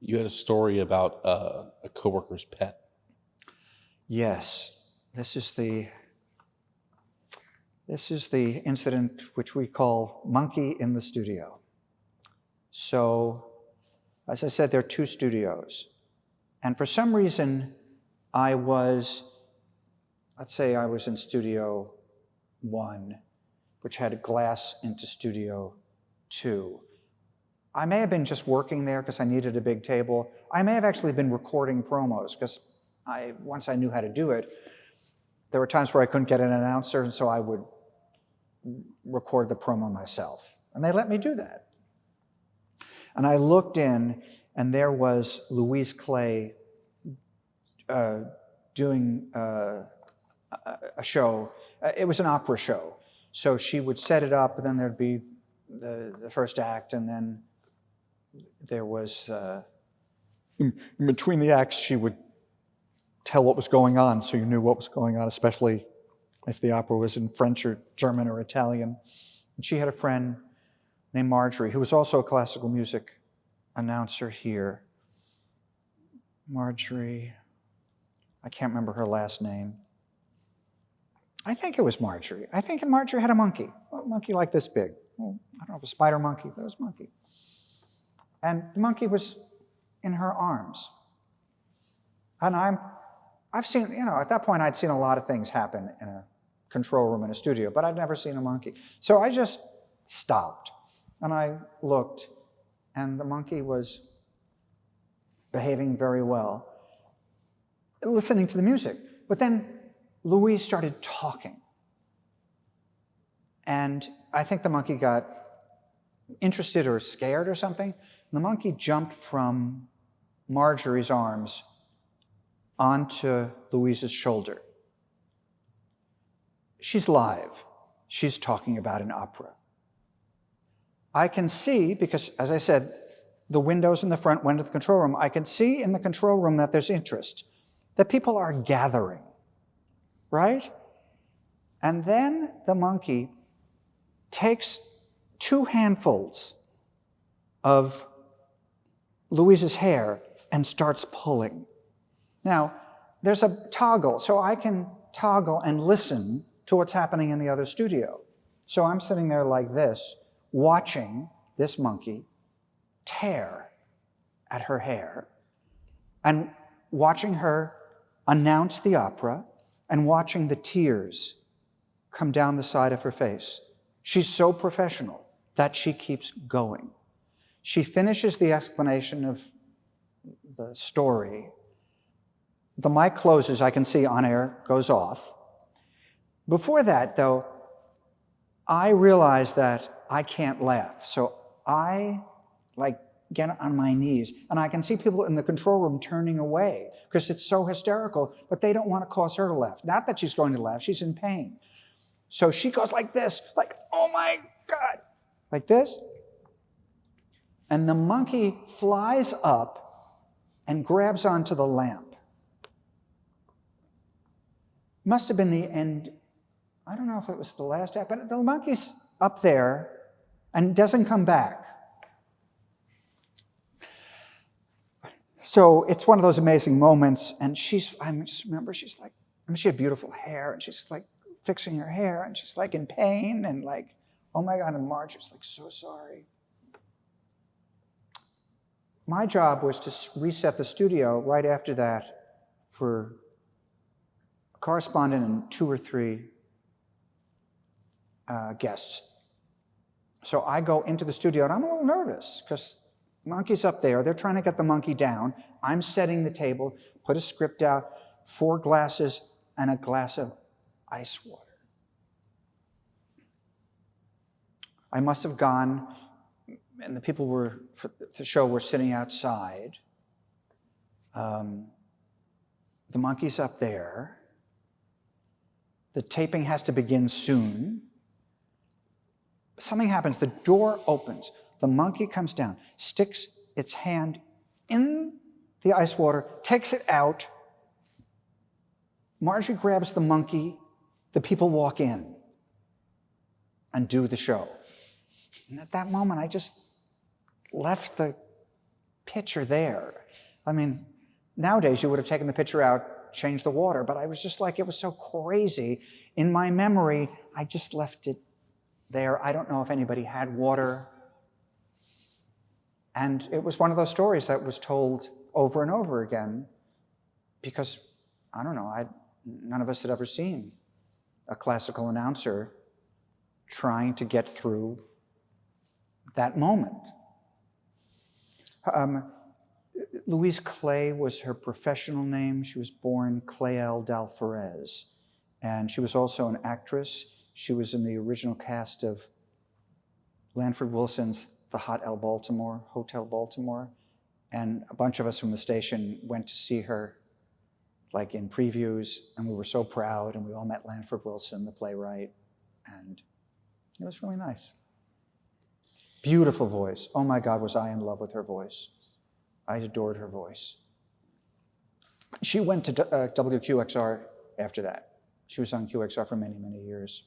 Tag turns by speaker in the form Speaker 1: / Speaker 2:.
Speaker 1: You had a story about a coworker's pet.
Speaker 2: Yes, this is the incident which we call monkey in the studio. So, as I said, there are two studios. And for some reason, let's say I was in studio 1, which had a glass into studio 2. I may have been just working there because I needed a big table. I may have actually been recording promos because once I knew how to do it, there were times where I couldn't get an announcer, and so I would record the promo myself. And they let me do that. And I looked in, and there was Louise Clay doing a show. It was an opera show. So she would set it up, and then there'd be the first act, and then there was, in between the acts, she would tell what was going on, so you knew what was going on, especially if the opera was in French or German or Italian. And she had a friend named Marjorie, who was also a classical music announcer here. Marjorie, I can't remember her last name. I think it was Marjorie. I think Marjorie had a monkey like this big. Well, I don't know if it was a spider monkey, but it was a monkey. And the monkey was in her arms. And I've seen, at that point I'd seen a lot of things happen in a control room in a studio, but I'd never seen a monkey. So I just stopped and I looked, and the monkey was behaving very well, listening to the music. But then Louise started talking. And I think the monkey got interested or scared or something. And the monkey jumped from Marjorie's arms onto Louise's shoulder. She's live. She's talking about an opera. I can see, because as I said, the windows in the front went to the control room. I can see in the control room that there's interest, that people are gathering, right? And then the monkey takes 2 handfuls of Louise's hair and starts pulling. Now, there's a toggle, so I can toggle and listen to what's happening in the other studio. So I'm sitting there like this, watching this monkey tear at her hair and watching her announce the opera and watching the tears come down the side of her face. She's so professional that she keeps going. She finishes the explanation of the story. The mic closes, I can see on air, goes off. Before that, though, I realized that I can't laugh. So I get on my knees, and I can see people in the control room turning away because it's so hysterical, but they don't want to cause her to laugh. Not that she's going to laugh, she's in pain. So she goes like this, like, oh my God, like this. And the monkey flies up and grabs onto the lamp. Must have been the end. I don't know if it was the last act, but the monkey's up there and doesn't come back. So it's one of those amazing moments, and she had beautiful hair, and she's like fixing her hair, and she's like in pain, and like, oh my God, and Marge was like, so sorry. My job was to reset the studio right after that for a correspondent and 2 or 3 guests. So I go into the studio, and I'm a little nervous because the monkey's up there. They're trying to get the monkey down. I'm setting the table, put a script out, 4 glasses, and a glass of ice water. I must have gone, and the people for the show were sitting outside. The monkey's up there. The taping has to begin soon. Something happens. The door opens. The monkey comes down, sticks its hand in the ice water, takes it out. Margie grabs the monkey. The people walk in and do the show. And at that moment, I just left the picture there. I mean, nowadays you would have taken the picture out, changed the water, but I was just like, it was so crazy. In my memory, I just left it there. I don't know if anybody had water. And it was one of those stories that was told over and over again because, I don't know, none of us had ever seen a classical announcer trying to get through that moment. Louise Clay was her professional name. She was born Clayelle Dalferez. And she was also an actress. She was in the original cast of Lanford Wilson's The Hotel Baltimore. And a bunch of us from the station went to see her, like in previews, and we were so proud, and we all met Lanford Wilson, the playwright, and it was really nice. Beautiful voice. Oh my God, was I in love with her voice. I adored her voice. She went to WQXR after that. She was on QXR for many, many years.